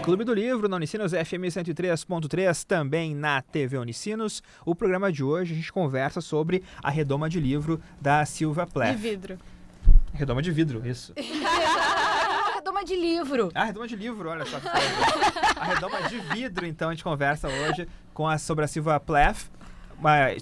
Clube do Livro na Unicinos FM 103.3, também na TV Unicinos. O programa de hoje a gente conversa sobre a redoma de livro da Silvia Plath. De vidro. Redoma de vidro, isso. Redoma de livro. Ah, redoma de livro, olha só. A redoma de vidro, então, a gente conversa hoje sobre a Silvia Plath.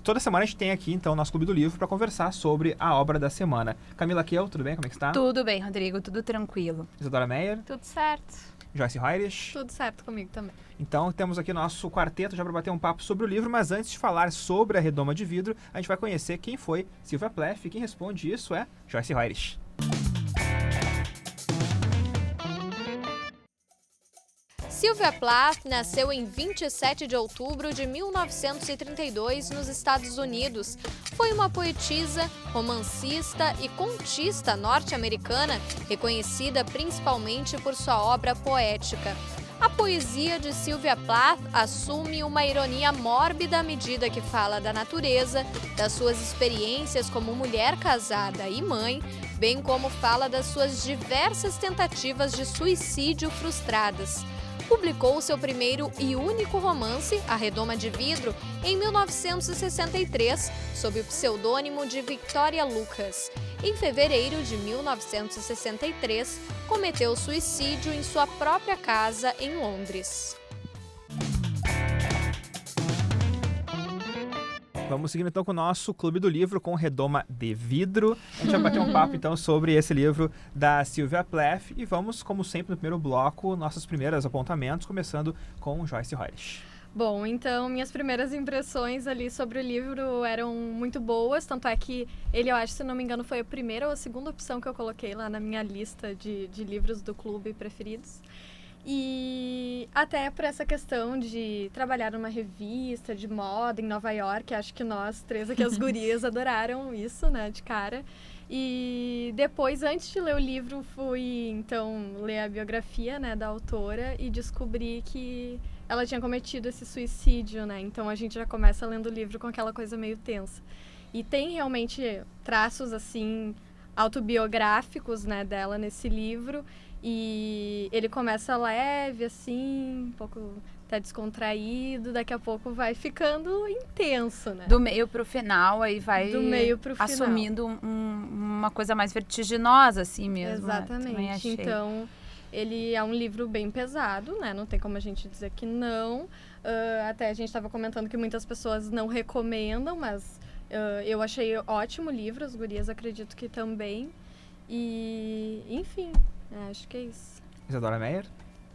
Toda semana a gente tem aqui, então, o nosso Clube do Livro para conversar sobre a obra da semana. Camila Kiel, tudo bem? Como é que está? Tudo bem, Rodrigo, tudo tranquilo. Isadora Meyer. Tudo certo. Joyce Heirich. Tudo certo comigo também. Então, temos aqui nosso quarteto já para bater um papo sobre o livro, mas antes de falar sobre a redoma de vidro, a gente vai conhecer quem foi Silvia Plath, e quem responde isso é Joyce Heirich. Silvia Plath nasceu em 27 de outubro de 1932 nos Estados Unidos. Foi uma poetisa, romancista e contista norte-americana, reconhecida principalmente por sua obra poética. A poesia de Silvia Plath assume uma ironia mórbida à medida que fala da natureza, das suas experiências como mulher casada e mãe, bem como fala das suas diversas tentativas de suicídio frustradas. Publicou seu primeiro e único romance, A Redoma de Vidro, em 1963, sob o pseudônimo de Victoria Lucas. Em fevereiro de 1963, cometeu suicídio em sua própria casa em Londres. Vamos seguindo então com o nosso Clube do Livro com Redoma de Vidro. A gente vai bater um papo então sobre esse livro da Silvia Plath e vamos, como sempre, no primeiro bloco, nossos primeiros apontamentos, começando com Joyce Heirich. Bom, então minhas primeiras impressões ali sobre o livro eram muito boas, tanto é que ele, eu acho, se não me engano, foi a primeira ou a segunda opção que eu coloquei lá na minha lista de livros do clube preferidos. E até por essa questão de trabalhar numa revista de moda em Nova York, acho que nós três aqui, as gurias, adoraram isso, né, de cara. E depois, antes de ler o livro, fui, então, ler a biografia, né, da autora e descobri que ela tinha cometido esse suicídio, né, então a gente já começa lendo o livro com aquela coisa meio tensa. E tem realmente traços, assim, autobiográficos, né, dela nesse livro. E ele começa leve, assim, um pouco até descontraído, daqui a pouco vai ficando intenso, né? Do meio pro final, aí vai assumindo uma coisa mais vertiginosa, assim mesmo. Exatamente. Então, ele é um livro bem pesado, né? Não tem como a gente dizer que não. Até a gente estava comentando que muitas pessoas não recomendam, mas eu achei ótimo o livro, as gurias acredito que também. E, enfim... acho que é isso. Isadora Meyer?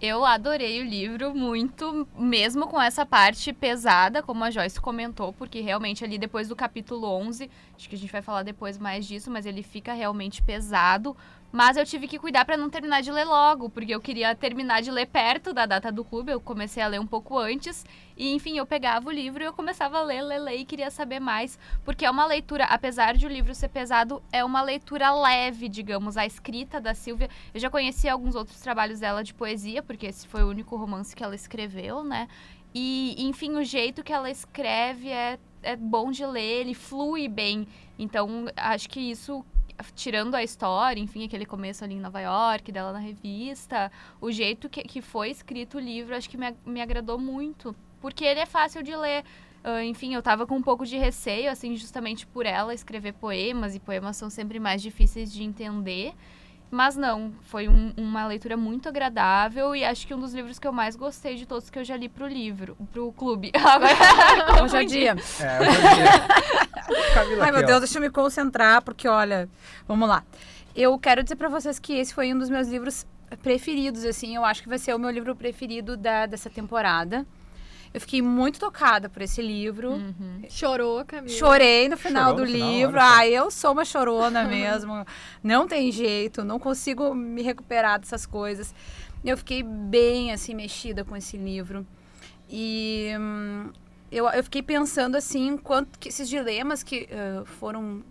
Eu adorei o livro muito, mesmo com essa parte pesada, como a Joyce comentou, porque realmente ali depois do capítulo 11, acho que a gente vai falar depois mais disso, mas ele fica realmente pesado. Mas eu tive que cuidar para não terminar de ler logo, porque eu queria terminar de ler perto da data do clube, eu comecei a ler um pouco antes. E, enfim, eu pegava o livro e eu começava a ler e queria saber mais. Porque é uma leitura, apesar de o livro ser pesado, é uma leitura leve, digamos. A escrita da Silvia, eu já conhecia alguns outros trabalhos dela de poesia, porque esse foi o único romance que ela escreveu, né? E, enfim, o jeito que ela escreve é bom de ler, ele flui bem. Então, acho que isso... tirando a história, enfim, aquele começo ali em Nova York, dela na revista, o jeito que foi escrito o livro, acho que me agradou muito, porque ele é fácil de ler. Enfim, eu tava com um pouco de receio, assim, justamente por ela escrever poemas, e poemas são sempre mais difíceis de entender, mas não, foi uma leitura muito agradável, e acho que um dos livros que eu mais gostei de todos que eu já li pro clube. Agora, hoje é dia. Hoje é dia. Camila, ai, meu Deus, deixa eu me concentrar, porque, olha, vamos lá. Eu quero dizer pra vocês que esse foi um dos meus livros preferidos, assim, eu acho que vai ser o meu livro preferido dessa temporada. Eu fiquei muito tocada por esse livro. Uhum. Chorou, Camila? Chorei no final do livro. Eu sou uma chorona mesmo. Não tem jeito, não consigo me recuperar dessas coisas. Eu fiquei bem, assim, mexida com esse livro. E eu fiquei pensando, assim, quanto que esses dilemas que foram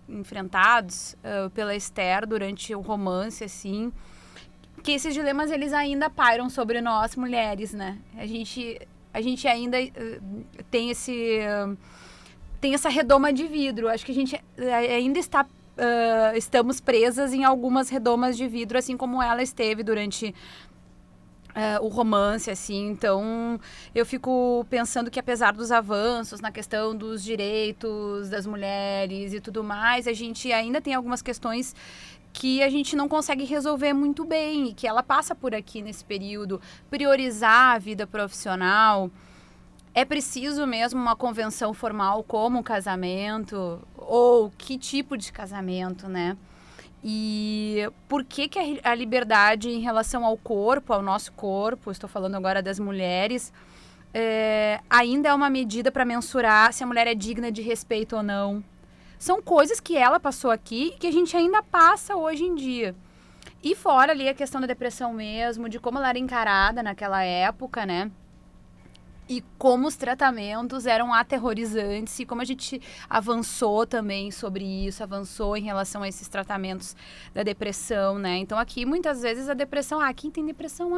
enfrentados pela Esther durante o romance, assim, que esses dilemas, eles ainda pairam sobre nós, mulheres, né? A gente ainda tem essa redoma de vidro. Acho que a gente ainda estamos presas em algumas redomas de vidro, assim como ela esteve durante o romance, assim. Então, eu fico pensando que apesar dos avanços na questão dos direitos das mulheres e tudo mais, a gente ainda tem algumas questões que a gente não consegue resolver muito bem e que ela passa por aqui nesse período. Priorizar a vida profissional. É preciso mesmo uma convenção formal como o casamento? Ou que tipo de casamento, né? E por que a liberdade em relação ao corpo, ao nosso corpo, estou falando agora das mulheres, ainda é uma medida para mensurar se a mulher é digna de respeito ou não? São coisas que ela passou aqui e que a gente ainda passa hoje em dia. E fora ali a questão da depressão mesmo, de como ela era encarada naquela época, né? E como os tratamentos eram aterrorizantes e como a gente avançou também sobre isso, avançou em relação a esses tratamentos da depressão, né? Então aqui muitas vezes a depressão, quem tem depressão,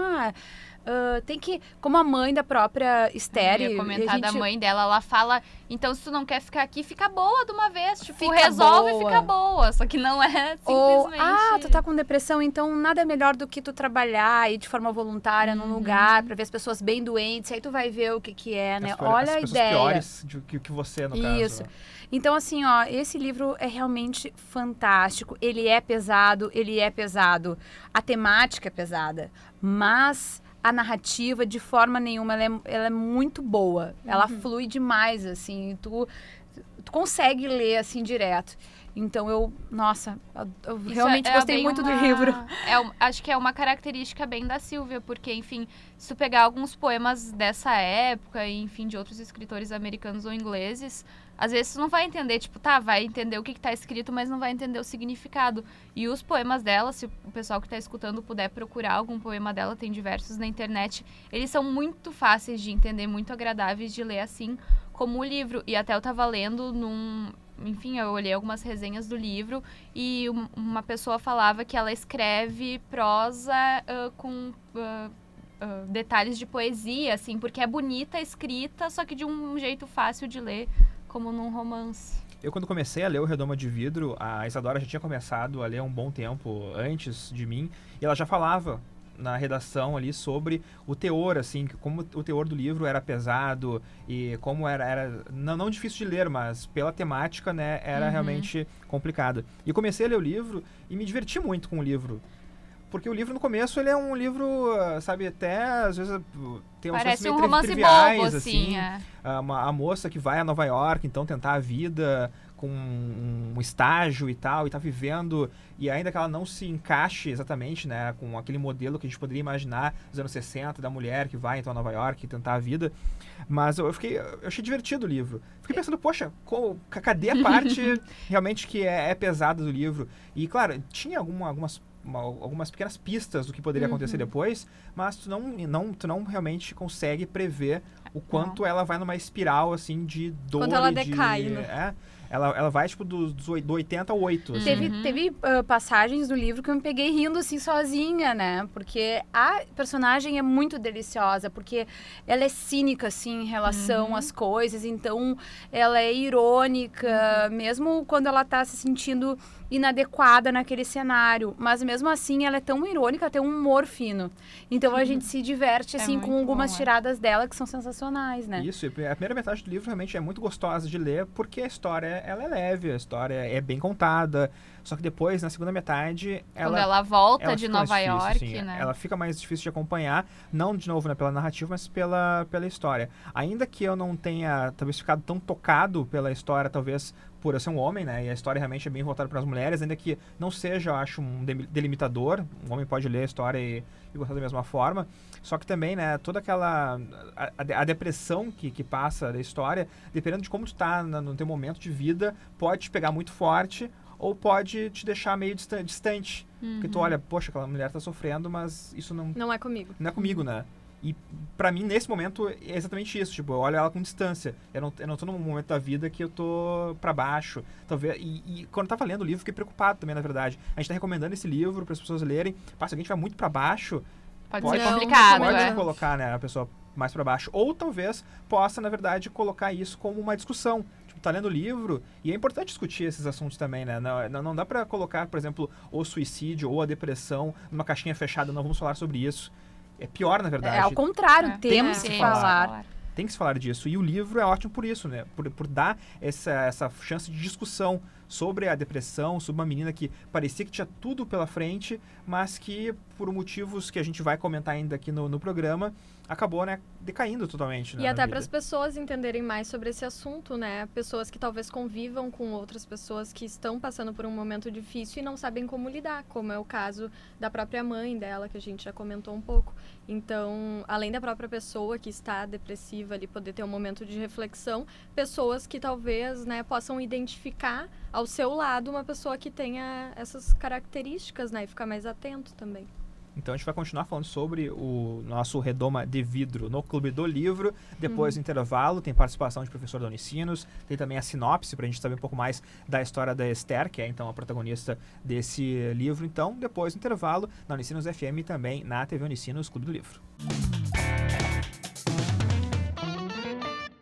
tem que, como a mãe da própria Esther, eu ia comentar da mãe dela, ela fala, então se tu não quer ficar aqui, fica boa de uma vez, tipo, Fica resolve boa. e fica boa, só que não é simplesmente... Ou, tu tá com depressão, então nada é melhor do que tu trabalhar aí de forma voluntária num lugar, pra ver as pessoas bem doentes, aí tu vai ver o que é, né? Olha a ideia. Piores que você, no caso. Isso. Então, assim, esse livro é realmente fantástico. Ele é pesado. A temática é pesada, mas a narrativa, de forma nenhuma, ela é muito boa. Ela flui demais, assim, tu consegue ler, assim, direto. Então, eu realmente gostei muito do livro. Acho que é uma característica bem da Silvia, porque, enfim, se tu pegar alguns poemas dessa época, e, enfim, de outros escritores americanos ou ingleses, às vezes tu não vai entender, tipo, vai entender o que tá escrito, mas não vai entender o significado. E os poemas dela, se o pessoal que tá escutando puder procurar algum poema dela, tem diversos na internet, eles são muito fáceis de entender, muito agradáveis de ler, assim como o livro. E até eu tava lendo enfim, eu olhei algumas resenhas do livro e uma pessoa falava que ela escreve prosa com detalhes de poesia, assim, porque é bonita a escrita, só que de um jeito fácil de ler, como num romance. Eu, quando comecei a ler o Redoma de Vidro, a Isadora já tinha começado a ler há um bom tempo antes de mim, e ela já falava na redação ali sobre o teor, assim, como o teor do livro era pesado e como era não difícil de ler, mas pela temática, né, era realmente complicado. E eu comecei a ler o livro e me diverti muito com o livro. Porque o livro, no começo, ele é um livro, sabe, até, às vezes, tem umas coisas meio triviais, bobo, assim. A moça que vai a Nova York, então, tentar a vida com um estágio e tal, e tá vivendo, e ainda que ela não se encaixe exatamente, né, com aquele modelo que a gente poderia imaginar dos anos 60, da mulher que vai, então, a Nova York e tentar a vida. Mas eu achei divertido o livro. Fiquei pensando, poxa, cadê a parte realmente que é pesada do livro? E, claro, tinha algumas pequenas pistas do que poderia acontecer depois, mas tu não realmente consegue prever o quanto ela vai numa espiral, assim, de dor. Quanto ela decai, né? Ela vai, tipo, do 80 ao 8. Assim. Teve passagens do livro que eu me peguei rindo, assim, sozinha, né? Porque a personagem é muito deliciosa, porque ela é cínica, assim, em relação às coisas. Então, ela é irônica, mesmo quando ela tá se sentindo inadequada naquele cenário. Mas, mesmo assim, ela é tão irônica, tem um humor fino. Então, a gente se diverte, assim, com algumas tiradas dela que são sensacionais, né? Isso, e a primeira metade do livro realmente é muito gostosa de ler, porque a história ela é leve, a história é bem contada, só que depois, na segunda metade, quando ela volta de Nova York, assim, né? Ela fica mais difícil de acompanhar, não de novo, né, pela narrativa, mas pela história. Ainda que eu não tenha, talvez, ficado tão tocado pela história, talvez por eu ser um homem, né, e a história realmente é bem voltada para as mulheres, ainda que não seja, eu acho, um delimitador, um homem pode ler a história e gostar da mesma forma, só que também, né, toda aquela a depressão que passa da história, dependendo de como tu tá no teu momento de vida, pode te pegar muito forte ou pode te deixar meio distante. Porque tu olha, poxa, aquela mulher tá sofrendo, mas isso não é comigo. Não é comigo, né? E pra mim, nesse momento, é exatamente isso. Tipo, eu olho ela com distância. Eu não tô num momento da vida que eu tô pra baixo. Talvez, e quando eu tava lendo o livro, fiquei preocupado também, na verdade. A gente tá recomendando esse livro para as pessoas lerem. Se alguém estiver muito pra baixo, pode ser complicado, pode colocar, né, a pessoa mais pra baixo. Ou talvez possa, na verdade, colocar isso como uma discussão. Tipo, tá lendo o livro, e é importante discutir esses assuntos também, né? Não dá pra colocar, por exemplo, o suicídio ou a depressão numa caixinha fechada, não vamos falar sobre isso. é pior, na verdade. É ao contrário, temos que que falar. falar. Tem que se falar disso. E o livro é ótimo por isso, né? Por dar essa chance de discussão sobre a depressão, sobre uma menina que parecia que tinha tudo pela frente, mas que, por motivos que a gente vai comentar ainda aqui no programa, acabou, né, decaindo totalmente. Né, e até para as pessoas entenderem mais sobre esse assunto, né? Pessoas que talvez convivam com outras pessoas que estão passando por um momento difícil e não sabem como lidar, como é o caso da própria mãe dela, que a gente já comentou um pouco. Então, além da própria pessoa que está depressiva ali poder ter um momento de reflexão, pessoas que talvez, né, possam identificar ao seu lado uma pessoa que tenha essas características, né, e ficar mais atento também. Então a gente vai continuar falando sobre o nosso Redoma de Vidro no Clube do Livro. Depois do intervalo, tem participação de professor da Unicinos, tem também a sinopse para a gente saber um pouco mais da história da Esther, que é então a protagonista desse livro. Então, depois do intervalo, na Unicinos FM e também na TV Unicinos Clube do Livro.